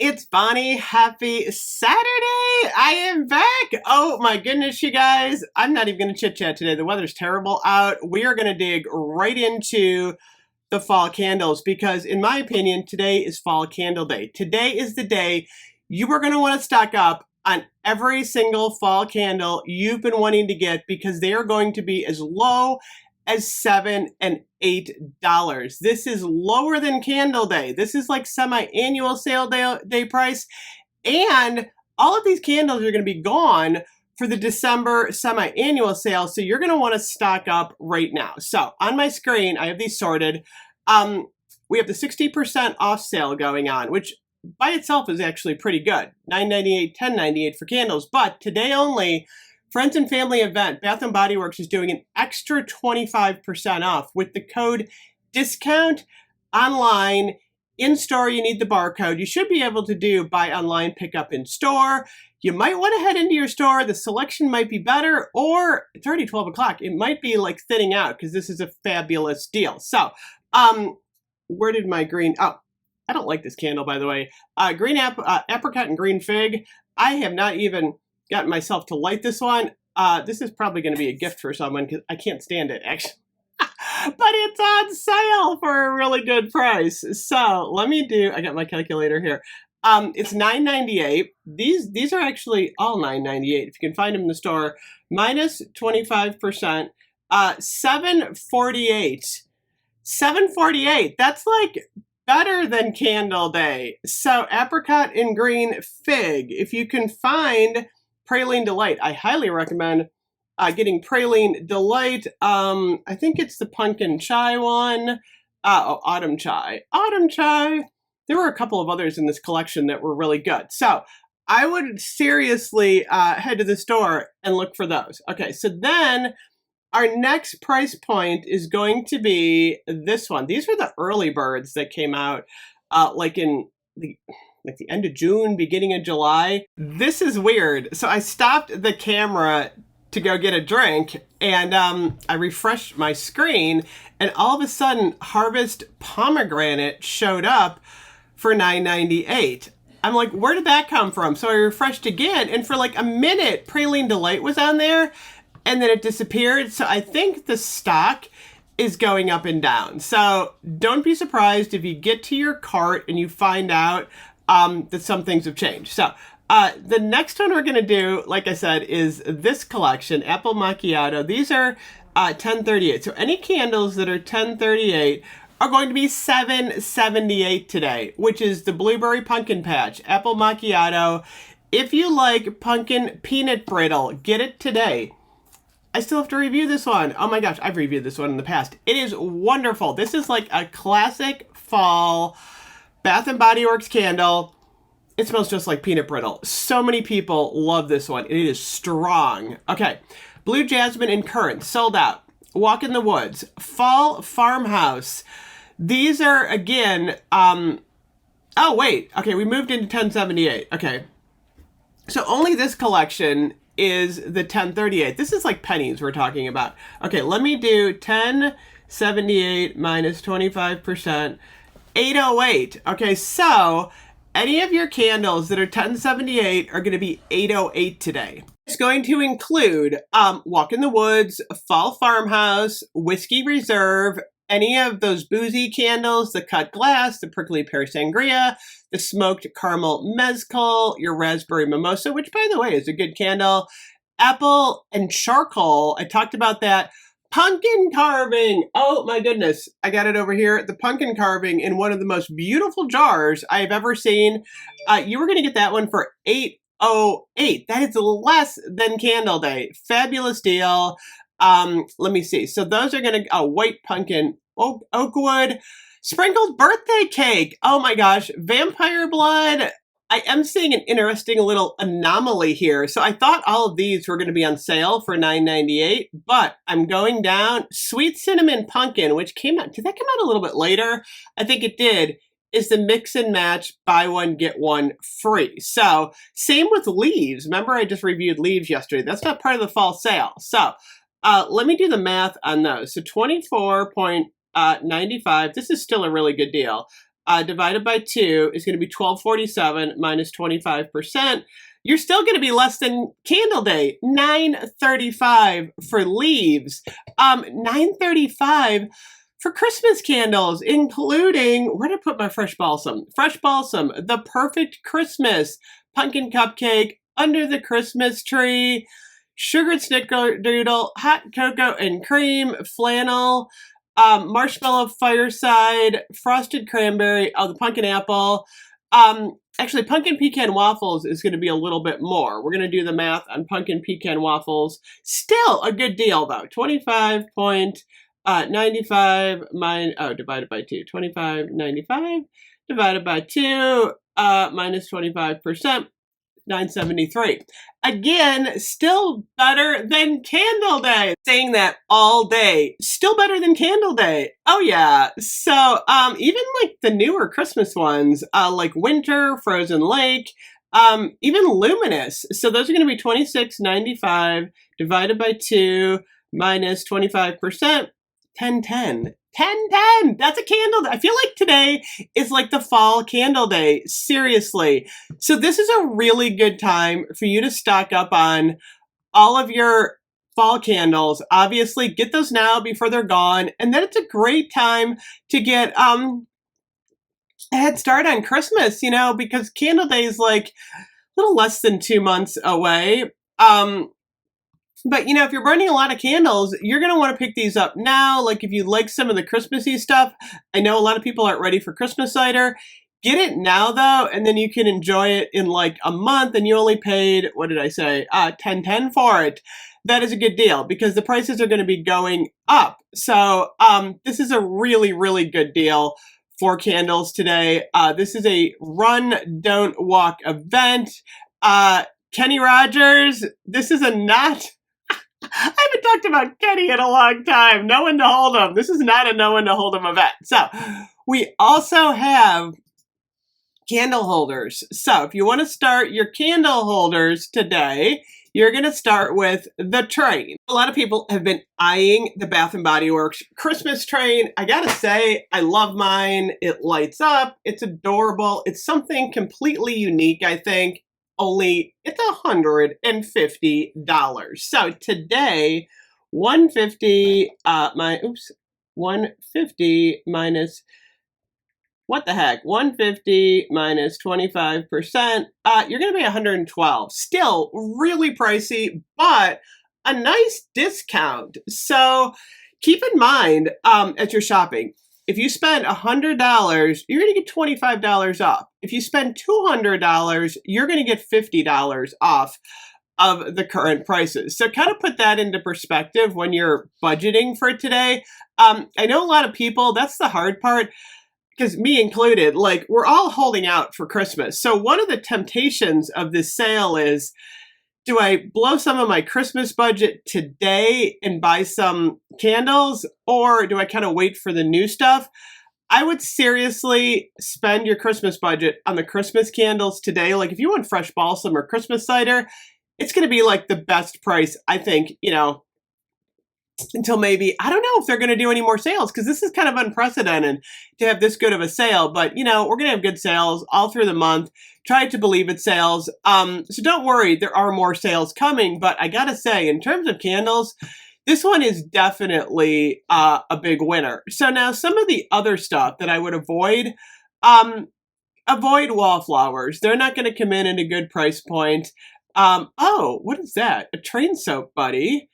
It's Bonnie. Happy Saturday. I am back. Oh my goodness, you guys. I'm not even going to chit chat today. The weather's terrible out. We are going to dig right into the fall candles because, in my opinion, today is Fall Candle Day. Today is the day you are going to want to stock up on every single fall candle you've been wanting to get because they are going to be as low as $7 and $8. This is lower than Candle Day. This is like semi-annual sale day price. And all of these candles are going to be gone for the December semi-annual sale. So you're going to want to stock up right now. So on my screen, I have these sorted. We have the 60% off sale going on, which by itself is actually pretty good. $9.98, $10.98 for candles. But today only, Friends and Family event, Bath & Body Works is doing an extra 25% off with the code DISCOUNT online. In store, you need the barcode. You should be able to do buy online, pick up in store. You might want to head into your store. The selection might be better, or it's already 12 o'clock. It might be like thinning out because this is a fabulous deal. So, where did my green, oh, I don't like this candle, by the way. Green apricot and green fig. I have not even gotten myself to light this one. This is probably going to be a gift for someone because I can't stand it, actually. But it's on sale for a really good price. So let me do, I got my calculator here. It's $9.98. These are actually all $9.98 if you can find them in the store. Minus 25%, $7.48. $7.48. That's like better than Candle Day. So apricot and green fig. If you can find Praline Delight, I highly recommend getting Praline Delight. I think it's the pumpkin chai one. Autumn chai. Autumn chai. There were a couple of others in this collection that were really good. So I would seriously head to the store and look for those. Okay, so then our next price point is going to be this one. These were the early birds that came out like in the end of June, beginning of July. This is weird. So I stopped the camera to go get a drink, and I refreshed my screen, and all of a sudden, Harvest Pomegranate showed up for $9.98. I'm like, where did that come from? So I refreshed again, and for like a minute, Praline Delight was on there, and then it disappeared. So I think the stock is going up and down. So don't be surprised if you get to your cart and you find out that some things have changed. So the next one we're going to do, like I said, is this collection, Apple Macchiato. These are $10.38. So any candles that are $10.38 are going to be $7.78 today, which is the Blueberry Pumpkin Patch, Apple Macchiato. If you like pumpkin peanut brittle, get it today. I still have to review this one. Oh my gosh, I've reviewed this one in the past. It is wonderful. This is like a classic fall Bath & Body Works candle. It smells just like peanut brittle. So many people love this one. It is strong. Okay, Blue Jasmine and Currant, sold out. Walk in the Woods, Fall Farmhouse. These are, again, oh wait, okay, we moved into $10.78. Okay, so only this collection is the $10.38. This is like pennies we're talking about. Okay, let me do $10.78 minus 25%, $8.08. Okay, so any of your candles that are $10.78 are going to be $8.08 today. It's going to include Walk in the Woods, Fall Farmhouse, Whiskey Reserve, any of those boozy candles, the cut glass, the prickly pear sangria, the smoked caramel mezcal, your raspberry mimosa, which by the way is a good candle, apple and charcoal. I talked about that. Pumpkin carving. Oh my goodness. I got it over here. The pumpkin carving in one of the most beautiful jars I have ever seen. You were going to get that one for $8.08. That is less than Candle Day. Fabulous deal. Let me see. So those are going to, white pumpkin, oakwood, sprinkled birthday cake. Oh my gosh. Vampire blood. I am seeing an interesting little anomaly here. So I thought all of these were going to be on sale for $9.98, but I'm going down. Sweet cinnamon pumpkin, which came out, did that come out a little bit later? I think it did, is the mix and match, buy one, get one free. So same with leaves. Remember I just reviewed leaves yesterday. That's not part of the fall sale. So let me do the math on those. So 24.95, this is still a really good deal. divided by 2 is going to be 1247 minus 25%. You're still going to be less than Candle Day, $9.35 for leaves, $9.35 for Christmas candles, including, where did I put my fresh balsam? Fresh balsam, the perfect Christmas pumpkin cupcake under the Christmas tree, sugared snickerdoodle, hot cocoa and cream, flannel, marshmallow fireside, frosted cranberry, the pumpkin apple. Actually, pumpkin pecan waffles is going to be a little bit more. We're going to do the math on pumpkin pecan waffles. Still a good deal, though. 25.95 divided by 2. 25.95 divided by 2 minus 25%. 973. Again, still better than Candle Day. Saying that all day, still better than Candle Day. Oh yeah. So even like the newer Christmas ones, like Winter, Frozen Lake, even Luminous. So those are going to be 26.95 divided by 2 minus 25%, 1010. 1010. That's a candle day. I feel like today is like the fall candle day. Seriously. So this is a really good time for you to stock up on all of your fall candles. Obviously, get those now before they're gone. And then it's a great time to get a head start on Christmas, you know, because Candle Day is like a little less than 2 months away. But, you know, if you're burning a lot of candles, you're going to want to pick these up now. Like if you like some of the Christmassy stuff, I know a lot of people aren't ready for Christmas cider. Get it now, though, and then you can enjoy it in like a month, and you only paid, what did I say, $10.10 for it. That is a good deal because the prices are going to be going up. So this is a really, really good deal for candles today. This is a run, don't walk event. Kenny Rogers, this is a not... I haven't talked about Kenny in a long time. No one to hold him. This is not a no one to hold him event. So we also have candle holders. So if you want to start your candle holders today, you're going to start with the train. A lot of people have been eyeing the Bath & Body Works Christmas train. I gotta say, I love mine. It lights up. It's adorable. It's something completely unique, I think. Only it's $150. So today, 150 150 minus, what the heck? 150 minus 25%. You're gonna be 112. Still really pricey, but a nice discount. So keep in mind as you're shopping, if you spend $100, you're going to get $25 off. If you spend $200, you're going to get $50 off of the current prices. So kind of put that into perspective when you're budgeting for today. I know a lot of people, that's the hard part, because me included, like we're all holding out for Christmas. So one of the temptations of this sale is, do I blow some of my Christmas budget today and buy some candles, or do I kind of wait for the new stuff? I would seriously spend your Christmas budget on the Christmas candles today. Like if you want fresh balsam or Christmas cider, it's going to be like the best price, I think, you know, until maybe, I don't know if they're going to do any more sales because this is kind of unprecedented to have this good of a sale. But, you know, we're going to have good sales all through the month. Try to believe it's sales. So don't worry, there are more sales coming. But I got to say, in terms of candles, this one is definitely a big winner. So now some of the other stuff that I would avoid, avoid wallflowers. They're not going to come in at a good price point. Oh, what is that? A train soap buddy.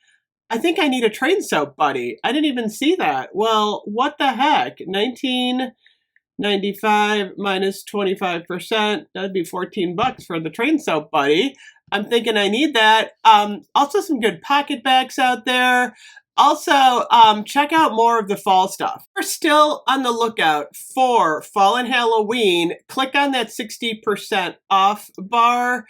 I think I need a train soap buddy. I didn't even see that. Well, what the heck? $19.95 minus 25%. That'd be $14 for the train soap buddy. I'm thinking I need that. Also some good pocket bags out there. Also, check out more of the fall stuff. We're still on the lookout for fall and Halloween. Click on that 60% off bar.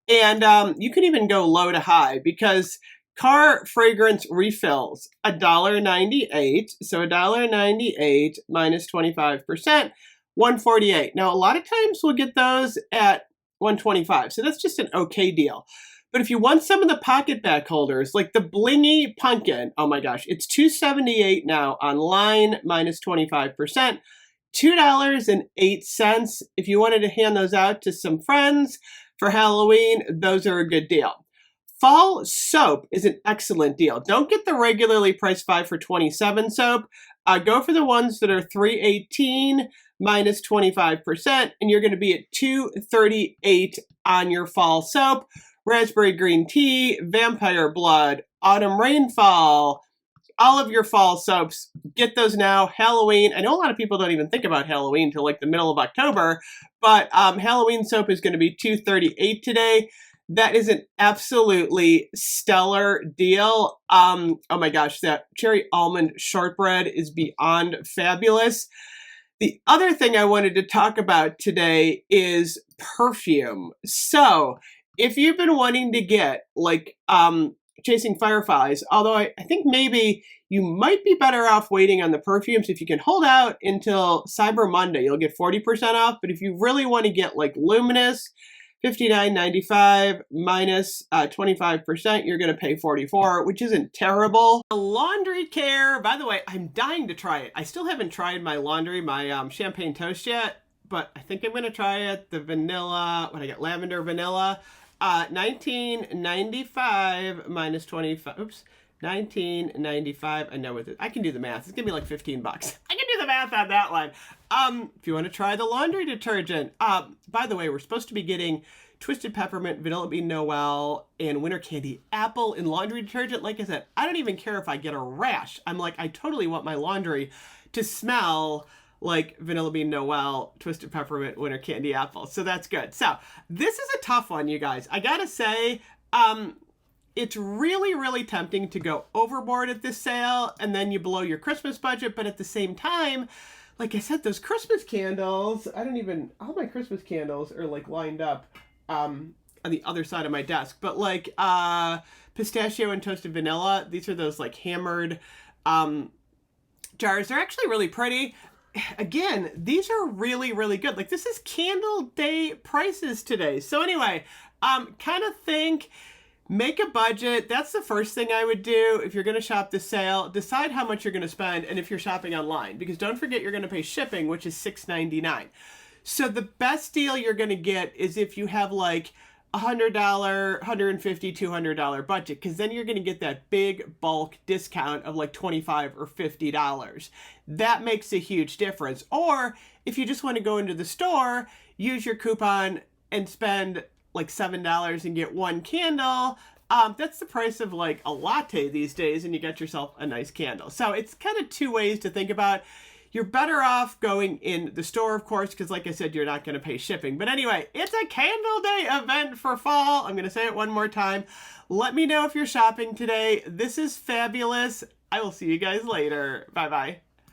And you can even go low to high because car fragrance refills, $1.98. So $1.98 minus 25%, $148. Now, a lot of times we'll get those at $125. So that's just an okay deal. But if you want some of the pocket back holders, like the blingy pumpkin, oh my gosh, it's $278 now online, minus 25%. $2.08. If you wanted to hand those out to some friends for Halloween, those are a good deal. Fall soap is an excellent deal. Don't get the regularly priced 5 for $27 soap. Go for the ones that are $3.18 minus 25%, and you're going to be at $2.38 on your fall soap. Raspberry green tea, vampire blood, autumn rainfall, all of your fall soaps, get those now. Halloween, I know a lot of people don't even think about Halloween till like the middle of October, but Halloween soap is going to be $2.38 today. That is an absolutely stellar deal. Oh my gosh, that cherry almond shortbread is beyond fabulous. The other thing I wanted to talk about today is perfume. So if you've been wanting to get like chasing fireflies, although I think maybe you might be better off waiting on the perfumes. If you can hold out until Cyber Monday, you'll get 40% off. But if you really want to get like luminous, $59.95 minus 25%, you're going to pay $44, which isn't terrible. Laundry care, by the way, I'm dying to try it. I still haven't tried my laundry, my champagne toast yet, but I think I'm going to try it. The vanilla, what I get, lavender vanilla, $19.95 minus 25, oops, $19.95. I know with it, I can do the math. It's gonna be like $15. I can do the math on that one. If you want to try the laundry detergent, by the way, we're supposed to be getting Twisted Peppermint, Vanilla Bean Noel, and Winter Candy Apple in laundry detergent. Like I said, I don't even care if I get a rash. I'm like, I totally want my laundry to smell like Vanilla Bean Noel, Twisted Peppermint, Winter Candy Apple. So that's good. So this is a tough one, you guys. I gotta say, it's really, really tempting to go overboard at this sale and then you blow your Christmas budget. But at the same time, like I said, those Christmas candles, all my Christmas candles are like lined up on the other side of my desk. But like pistachio and toasted vanilla, these are those like hammered jars. They're actually really pretty. Again, these are really, really good. Like this is Candle Day prices today. So anyway, kind of think, make a budget. That's the first thing I would do if you're going to shop this sale. Decide how much you're going to spend and if you're shopping online. Because don't forget you're going to pay shipping, which is $6.99. So the best deal you're going to get is if you have like $100, $150, $200 budget. Because then you're going to get that big bulk discount of like $25 or $50. That makes a huge difference. Or if you just want to go into the store, use your coupon and spend like $7 and get one candle. That's the price of like a latte these days, and you get yourself a nice candle. So it's kind of two ways to think about. You're better off going in the store, of course, because like I said, you're not going to pay shipping. But anyway, it's a Candle Day event for fall. I'm going to say it one more time. Let me know if you're shopping today. This is fabulous. I will see you guys later. Bye-bye.